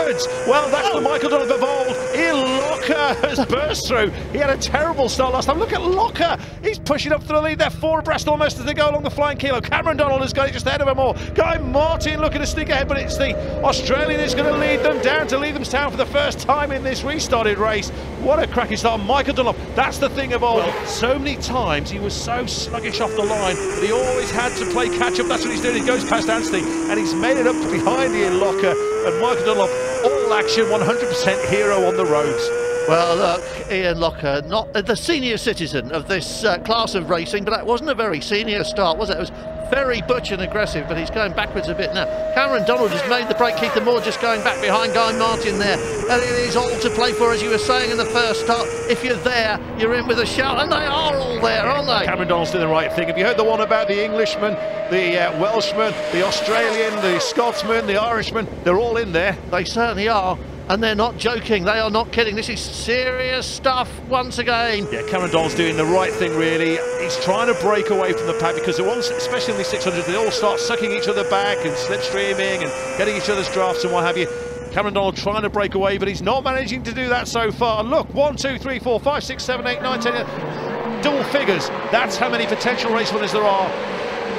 backwards. Well, that's the Michael Dunlop of old. Locker has burst through. He had a terrible start last time. Look at Locker. He's pushing up to the lead. They're four abreast almost as they go along the flying kilo. Cameron Donald has got it just ahead of them all. Guy Martin looking to sneak ahead, but it's the Australian who's going to lead them down to Leathamstown for the first time in this restarted race. What a cracking start. Michael Dunlop, that's the thing of old. So many times he was so sluggish off the line, but he always had to play catch up. That's what he's doing. He goes past Anstey and he's made it up to behind Ian Locker. And Michael Dunlop, all action, 100% hero on the roads. Well, look, Ian Locker, not the senior citizen of this class of racing, but that wasn't a very senior start, was it? It was very butch and aggressive, but he's going backwards a bit now. Cameron Donald has made the break. Keith Moore just going back behind Guy Martin there. And it is all to play for, as you were saying in the first start. If you're there, you're in with a shout, and they are all there, aren't they? Cameron Donald's doing the right thing. Have you heard the one about the Englishman, the Welshman, the Australian, the Scotsman, the Irishman? They're all in there. They certainly are. And they're not joking, they are not kidding. This is serious stuff once again. Yeah, Cameron Donald's doing the right thing, really. He's trying to break away from the pack because the ones, especially in the 600s, they all start sucking each other back and slipstreaming and getting each other's drafts and what have you. Cameron Donald trying to break away, but he's not managing to do that so far. Look, 1, 2, 3, 4, 5, 6, 7, 8, 9, 10, double figures. That's how many potential race winners there are.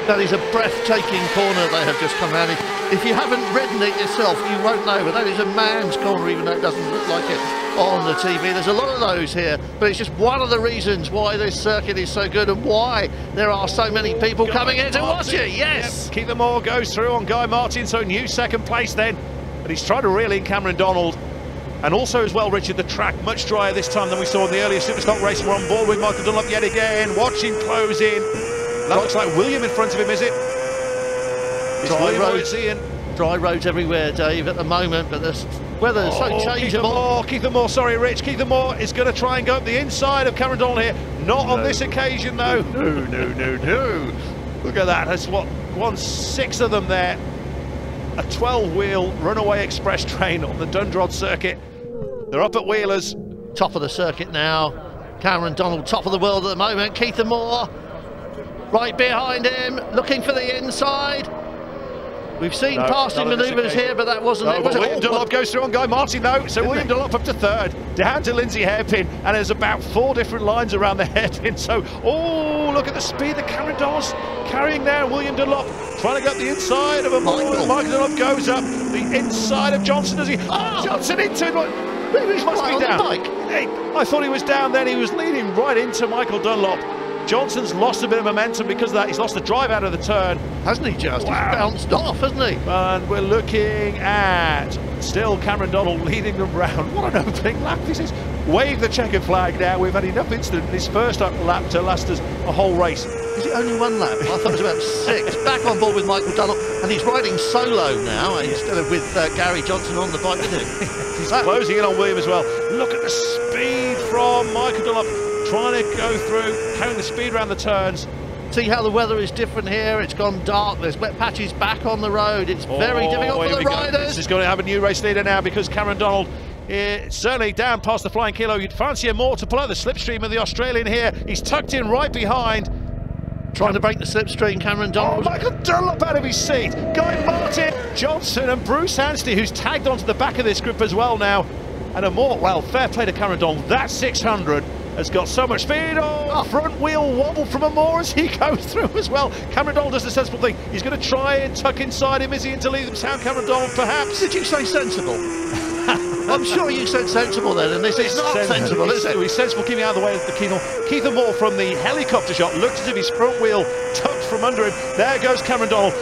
That is a breathtaking corner they have just come around. If you haven't ridden it yourself, you won't know, but that is a man's corner, even though it doesn't look like it on the TV. There's a lot of those here, but it's just one of the reasons why this circuit is so good and why there are so many people coming in to watch it. Yes! Yep. Keith Moore goes through on Guy Martin, so new second place then. But he's trying to reel in Cameron Donald. And also as well, Richard, the track much drier this time than we saw in the earlier Superstock race. We're on board with Michael Dunlop yet again. Watch him close in. That looks like William in front of him, is it? Dry roads, Ian. Dry roads everywhere, Dave, at the moment, but the weather's so changeable. Keith Moore, sorry, Rich. Keith Moore is going to try and go up the inside of Cameron Donald here. Not on this occasion, though. No. Look at that. That's what, 1/6 of them there. A 12-wheel runaway express train on the Dundrod circuit. They're up at Wheelers. Top of the circuit now. Cameron Donald, top of the world at the moment. Keith Moore right behind him, looking for the inside. We've seen passing manoeuvres here, but that wasn't it. William Dunlop goes through on Guy Martin, though. So William Dunlop up to third, down to Lindsay Hairpin, and there's about 4 different lines around the hairpin. So, oh, look at the speed that Cameron Donald's carrying there. William Dunlop trying to get the inside of a Michael Dunlop goes up the inside of Johnson. Does he? Oh, Johnson into it. He must be down. I thought he was down then. He was leading right into Michael Dunlop. Johnson's lost a bit of momentum because of that. He's lost the drive out of the turn. Hasn't he just? Wow. He's bounced off, hasn't he? And we're looking at still Cameron Donald leading them round. What an opening lap this is. Wave the checkered flag now. We've had enough incident in this first lap to last us a whole race. Is it only 1 lap? I thought it was about 6. Back on board with Michael Dunlop, and he's riding solo now instead of with Gary Johnson on the bike with him. He's closing in on William as well. Look at the speed from Michael Dunlop. Trying to go through, carrying the speed around the turns. See how the weather is different here. It's gone dark. There's wet patches back on the road. It's very difficult for the riders. This is going to have a new race leader now because Cameron Donald is certainly down past the flying kilo. You'd fancy him more to pull out the slipstream of the Australian here. He's tucked in right behind. Trying to break the slipstream, Cameron Donald. Oh, Michael Dunlop out of his seat. Guy Martin, Johnson and Bruce Anstey, who's tagged onto the back of this group as well now. And a more, well, fair play to Cameron Donald. That 600 has got so much speed. Oh, front wheel wobble from a Moore as he goes through as well. Cameron Donald does the sensible thing. He's going to try and tuck inside him. Is he into Leathamstown? Cameron Donald, perhaps. Did you say sensible? I'm sure you said sensible then, and this is not sensible, is it? He's sensible, keeping out of the way of the Keith Moore from the helicopter shot looked as if his front wheel tucked from under him. There goes Cameron Donald.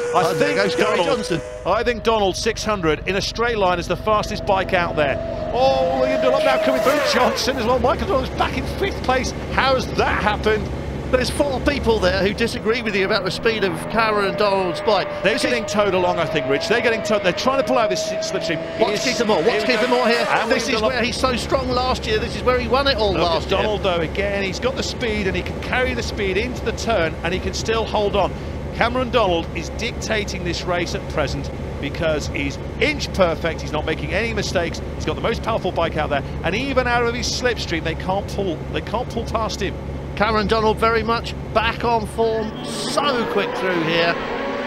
I think Donald 600 in a straight line is the fastest bike out there. Oh, William Dunlop now coming through. Johnson as well. Michael Donald's back in 5th place. How's that happened? There's 4 people there who disagree with you about the speed of Cameron Donald's bike. They're getting towed along, I think, Rich. They're getting towed. They're trying to pull out this slipstream. Watch Keith Moore. Watch Keith Moore here. This is where he's so strong last year. This is where he won it all last year. Donald, though, again, he's got the speed and he can carry the speed into the turn and he can still hold on. Cameron Donald is dictating this race at present because he's inch perfect. He's not making any mistakes. He's got the most powerful bike out there, and even out of his slipstream, they can't pull past him. Cameron Donald very much back on form, so quick through here,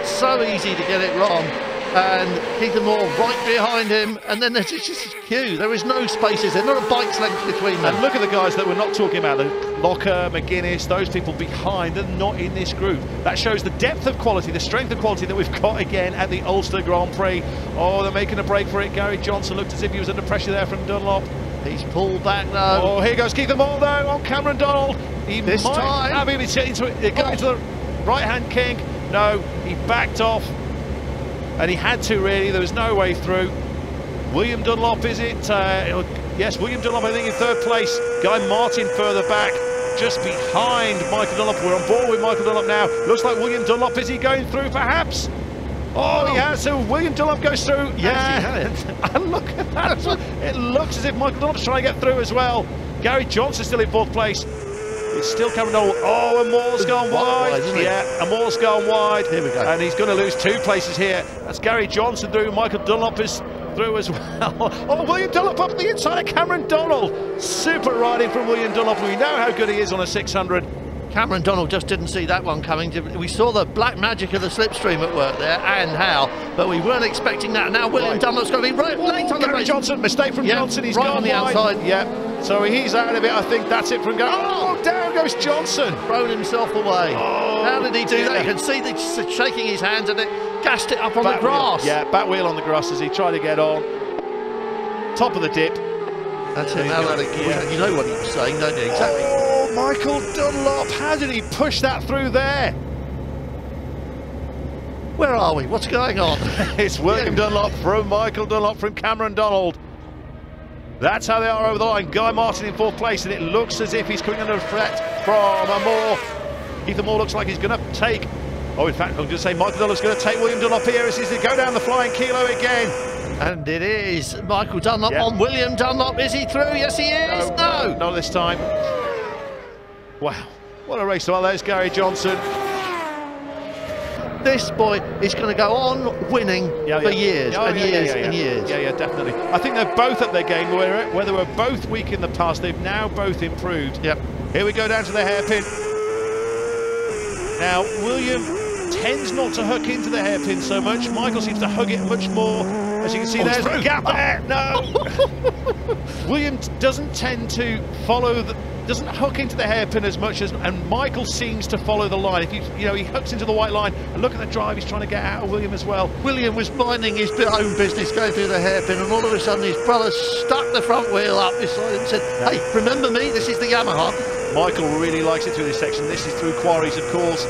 so easy to get it wrong. and Keith Moore right behind him, and then there's just a queue. There is no spaces, there's not a bike's length between them. And look at the guys that we're not talking about, the Locker, McGuinness, those people behind, they're not in this group. That shows the depth of quality, the strength of quality that we've got again at the Ulster Grand Prix. Oh, they're making a break for it. Gary Johnson looked as if he was under pressure there from Dunlop. He's pulled back though. Oh, here goes Keith Moore though on Cameron Donald. He this might time have him into the right-hand kink. No, he backed off, and he had to really. There was no way through. William Dunlop, is it? Yes, William Dunlop, I think, in third place. Guy Martin further back, just behind Michael Dunlop. We're on board with Michael Dunlop now. Looks like William Dunlop, is he going through perhaps? Oh, he has. So William Dunlop goes through. Yes, he has. And look at that. It looks as if Michael Dunlop's trying to get through as well. Gary Johnson's still in fourth place. It's still Cameron Donald. Oh, and Moore's gone wide. Yeah, and Moore's gone wide. Here we go. And he's going to lose 2 places here. That's Gary Johnson through. Michael Dunlop is through as well. Oh, William Dunlop up the inside of Cameron Donald. Super riding from William Dunlop. We know how good he is on a 600. Cameron Donald just didn't see that one coming. We saw the black magic of the slipstream at work there, and how, but we weren't expecting that. Now William Dunlop's going to be right late on the Gary race. Johnson, mistake from Johnson. He's right gone on the wide. outside. Yeah, so he's out of it. I think that's it from Gary. Oh, down goes Johnson. Thrown himself away. Oh, how did he do that? You can see the shaking his hands, and it gassed it up on the grass. Yeah, back wheel on the grass as he tried to get on. Top of the dip. That's him. You know what he was saying, don't you? Exactly. Oh, Michael Dunlop, how did he push that through there? Where are we? What's going on? It's William Dunlop from Michael Dunlop from Cameron Donald. That's how they are over the line. Guy Martin in fourth place, and it looks as if he's coming under threat from a Moore. Ethan Moore looks like he's going to take... Oh, in fact, I'm going to say Michael Dunlop's going to take William Dunlop here as he's going to go down the flying kilo again. And it is Michael Dunlop on William Dunlop. Is he through? Yes, he is. No. Not this time. Wow. What a race. Well, there's Gary Johnson. This boy is going to go on winning for years and years and years. Yeah, definitely. I think they're both at their game. Where they were both weak in the past, they've now both improved. Yep. Here we go down to the hairpin. Now, William tends not to hook into the hairpin so much. Michael seems to hug it much more. As you can see, there's a gap there. No. William doesn't tend to follow doesn't hook into the hairpin as much as, and Michael seems to follow the line. If he hooks into the white line, and look at the drive he's trying to get out of William as well. William was minding his own business, going through the hairpin, and all of a sudden his brother stuck the front wheel up this side and said, "Hey, remember me? This is the Yamaha." Michael really likes it through this section. This is through quarries, of course.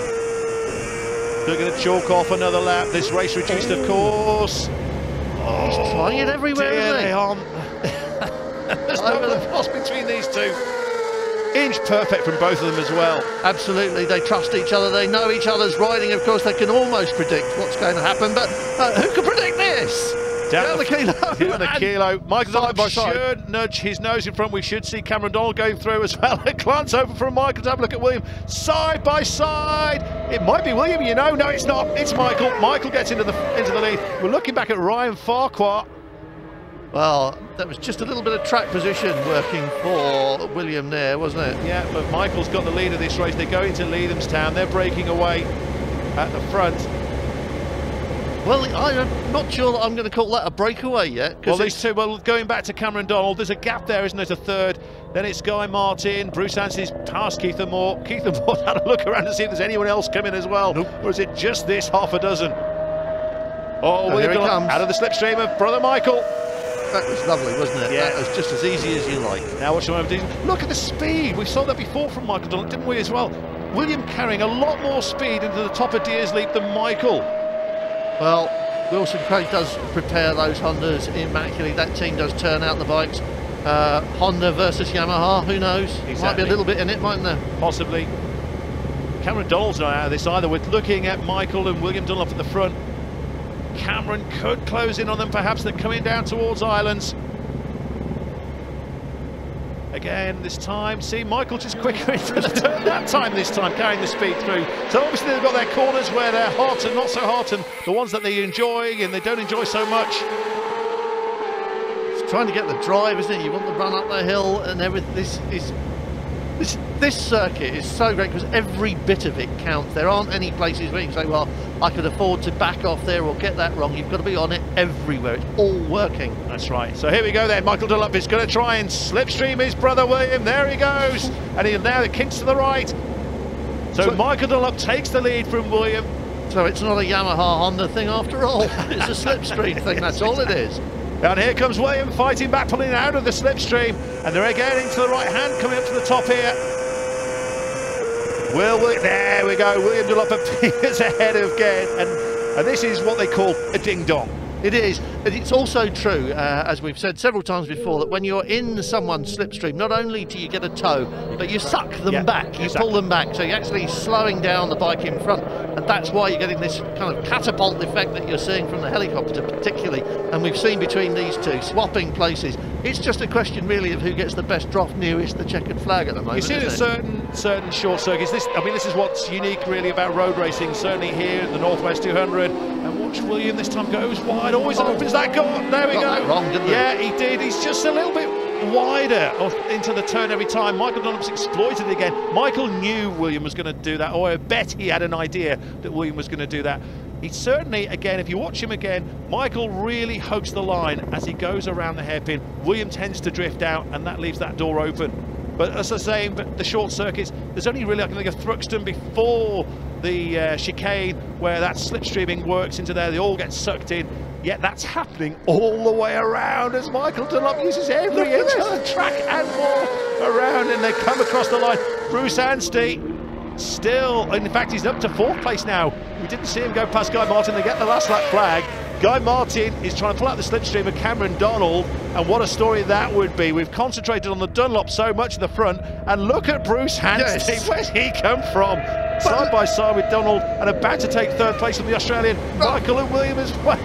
They're going to chalk off another lap. This race reduced, of course. Oh, he's trying it everywhere, isn't he? There's no other cross between these two. Inch perfect from both of them as well. Absolutely, they trust each other, they know each other's riding. Of course, they can almost predict what's going to happen, but who can predict this? Down the kilo. Down the kilo. Michael Dunlop should nudge his nose in front. We should see Cameron Donald going through as well. A glance over from Michael to have a look at William. Side by side. It might be William, you know. No, it's not. It's Michael. Michael gets into the lead. We're looking back at Ryan Farquhar. Well, that was just a little bit of track position working for William there, wasn't it? Yeah, but Michael's got the lead of this race. They go into Leathamstown. They're breaking away at the front. Well, I'm not sure that I'm going to call that a breakaway yet. Well, these two, going back to Cameron Donald, there's a gap there, isn't there, to third. Then it's Guy Martin. Bruce Ansie's past Keith Moore. Keith Moore had a look around to see if there's anyone else coming as well. Nope. Or is it just this half a dozen? Oh, here he comes. Out of the slipstream of brother Michael. That was lovely, wasn't it? Yeah. That was just as easy as you like. Now watch him. Look at the speed. We saw that before from Michael Dunlop, didn't we, as well? William carrying a lot more speed into the top of Deers Leap than Michael. Well, Wilson Craig does prepare those Hondas immaculately. That team does turn out the bikes. Honda versus Yamaha, who knows? Exactly. Might be a little bit in it, mightn't there? Possibly. Cameron Donald's not out of this either. We're looking at Michael and William Dunlop at the front. Cameron could close in on them, perhaps. They're coming down towards Islands. Again, this time, see, Michael just quicker into the turn that time, carrying the speed through. So obviously they've got their corners where they're hot and not so hot, and the ones that they enjoy and they don't enjoy so much. It's trying to get the drive, isn't it? You want to run up the hill and everything. This circuit is so great because every bit of it counts. There aren't any places where you can say, well, I could afford to back off there or get that wrong. You've got to be on it everywhere. It's all working. That's right. So here we go then. Michael Dunlop is going to try and slipstream his brother William. There he goes. And he'll now the kinks to the right. So Michael Dunlop takes the lead from William. So it's not a Yamaha Honda thing after all. It's a slipstream thing. That's all it is. And here comes William fighting back, pulling out of the slipstream. And they're again into the right hand, coming up to the top here. There we go. William Dunlop appears ahead again. And this is what they call a ding-dong. It is. It's also true, as we've said several times before, that when you're in someone's slipstream, not only do you get a tow, but you suck them back, you pull them back, so you're actually slowing down the bike in front, and that's why you're getting this kind of catapult effect that you're seeing from the helicopter particularly, and we've seen between these two, swapping places. It's just a question really of who gets the best drop nearest the checkered flag at the moment. You see certain short circuits, this is what's unique really about road racing, certainly here in the Northwest 200, and watch William this time goes wide, always opens that goal. There we go. That wrong, didn't yeah, he did. He's just a little bit wider into the turn every time. Michael Dunlop's exploited it again. Michael knew William was going to do that, or I bet he had an idea that William was going to do that. He certainly, again, if you watch him again, Michael really hugs the line as he goes around the hairpin. William tends to drift out, and that leaves that door open. But as I say, the short circuits, there's only really, I can think of Thruxton before the chicane where that slipstreaming works into there. They all get sucked in. Yet that's happening all the way around as Michael Dunlop uses every inch of the track and more around, and they come across the line. Bruce Anstey still, in fact, he's up to 4th place now. We didn't see him go past Guy Martin. They get the last lap flag. Guy Martin is trying to pull out the slipstream of Cameron Donald, and what a story that would be. We've concentrated on the Dunlop so much at the front, and look at Bruce Anstey. Yes. Where's he come from? Side by side with Donald, and about to take 3rd place from the Australian Michael and William as well.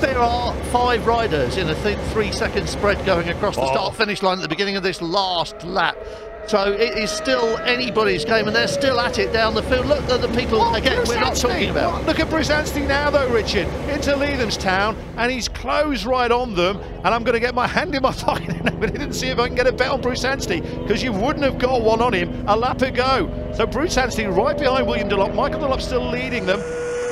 There are 5 riders in a 3-second spread going across the start-finish line at the beginning of this last lap. So it is still anybody's game, and they're still at it down the field. Look at the people, again, Bruce we're not Anstey. talking about. Look at Bruce Anstey now, though, Richard, into Leathamstown, and he's closed right on them, and I'm going to get my hand in my pocket in a minute and see if I can get a bet on Bruce Anstey, because you wouldn't have got one on him a lap ago. So Bruce Anstey right behind William Dunlop, Michael Dunlop still leading them,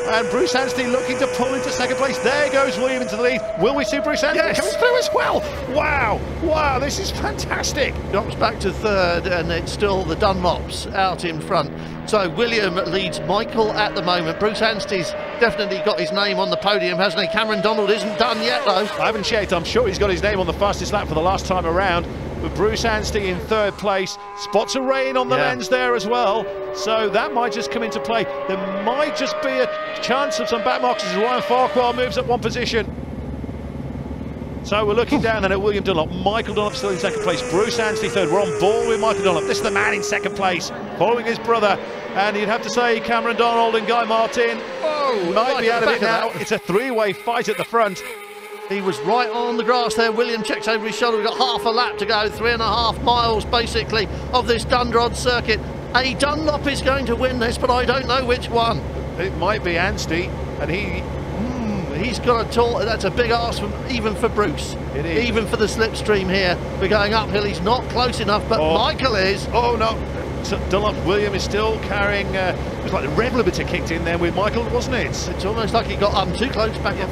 and Bruce Anstey looking to pull into 2nd place. There goes William into the lead. Will we see Bruce Anstey coming through as well? Wow, this is fantastic. Drops back to 3rd, and it's still the Dunlops out in front. So William leads Michael at the moment. Bruce Anstey's definitely got his name on the podium, hasn't he? Cameron Donald isn't done yet, though. I haven't checked. I'm sure he's got his name on the fastest lap for the last time around. But Bruce Anstey in 3rd place. Spots of rain on the lens there as well. So that might just come into play. There might just be a chance of some back marks as Ryan Farquhar moves up 1 position. So we're looking down then at William Dunlop. Michael Dunlop still in 2nd place. Bruce Anstey 3rd. We're on board with Michael Dunlop. This is the man in 2nd place, following his brother. And you'd have to say Cameron Donald and Guy Martin might be out of it now. It's a 3-way fight at the front. He was right on the grass there. William checks over his shoulder. We've got half a lap to go, 3.5 miles basically of this Dundrod circuit. A Dunlop is going to win this, but I don't know which one. It might be Anstey, and he's got a tall. That's a big ask even for Bruce. It is. Even for the slipstream here. We're going uphill. He's not close enough, but Michael is. Oh no. So Dunlop, William is still carrying, it was like the rev limiter kicked in there with Michael, wasn't it? It's almost like he got too close back up.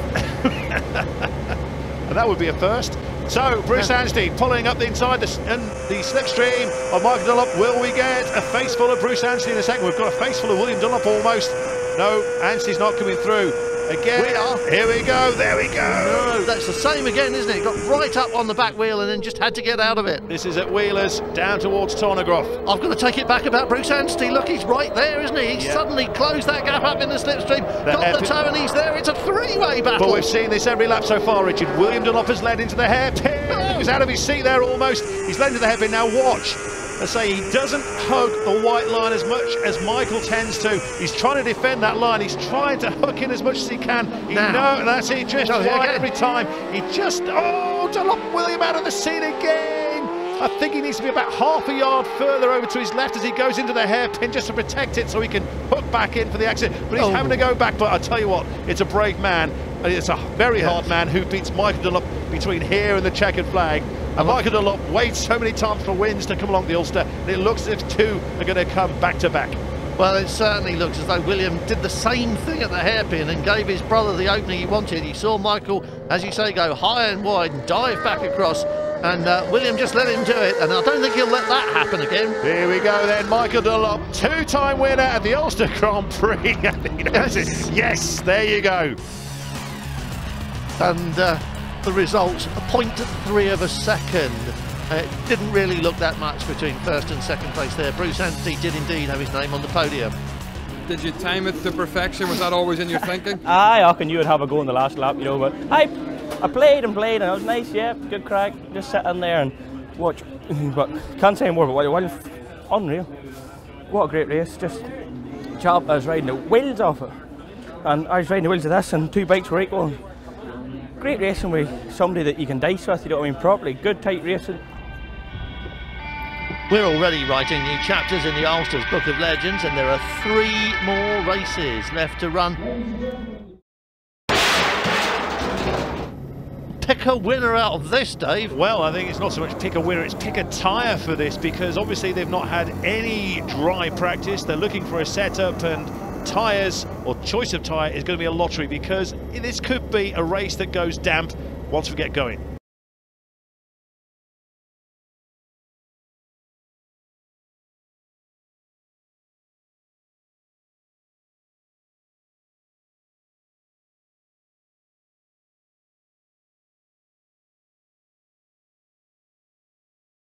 And that would be a first. So Bruce Anstey pulling up the inside the slipstream of Michael Dunlop. Will we get a face full of Bruce Anstey in a second? We've got a face full of William Dunlop almost. No, Anstey's not coming through. Again, we are. Here we go, there we go. No, that's the same again, isn't it? Got right up on the back wheel and then just had to get out of it. This is at Wheelers, down towards Tornagroff. I've got to take it back about Bruce Anstey. Look, he's right there, isn't he? He's suddenly closed that gap up in the slipstream, got the toe and he's there. It's a 3-way battle. But we've seen this every lap so far, Richard. William Dunlop has led into the hairpin. He was out of his seat there almost. He's led into the hairpin. Now watch. I say he doesn't hug the white line as much as Michael tends to. He's trying to defend that line. He's trying to hook in as much as he can. That's it. He drifts wide every time. He just Dunlop William out of the scene again. I think he needs to be about half a yard further over to his left as he goes into the hairpin just to protect it so he can hook back in for the exit. But he's having to go back. But I tell you what, it's a brave man. It's a very hard man who beats Michael Dunlop between here and the checkered flag. And Michael Dunlop waits so many times for wins to come along the Ulster, and it looks as if 2 are going to come back to back. Well, it certainly looks as though William did the same thing at the hairpin and gave his brother the opening he wanted. He saw Michael, as you say, go high and wide and dive back across, and William just let him do it, and I don't think he'll let that happen again. Here we go then, Michael Dunlop, two-time winner at the Ulster Grand Prix. Yes, there you go. And the result, 0.3 of a second. It didn't really look that much between first and second place there. Bruce Anthony did indeed have his name on the podium. Did you time it to perfection? Was that always in your thinking? Aye, I knew I'd have a go in the last lap, you know, but I played and played, and it was nice, yeah, good crack. Just sit in there and watch, but can't say more, but it was unreal. What a great race, just chap, I was riding the wheels off it, and I was riding the wheels of this, and two bikes were equal. Great racing with somebody that you can dice with, you know what I mean, properly, good tight racing. We're already writing new chapters in the Ulster's Book of Legends, and there are 3 more races left to run. Pick a winner out of this, Dave. Well, I think it's not so much pick a winner, it's pick a tyre for this, because obviously they've not had any dry practice. They're looking for a setup, and tyres, or choice of tyre, is going to be a lottery, because this could be a race that goes damp once we get going.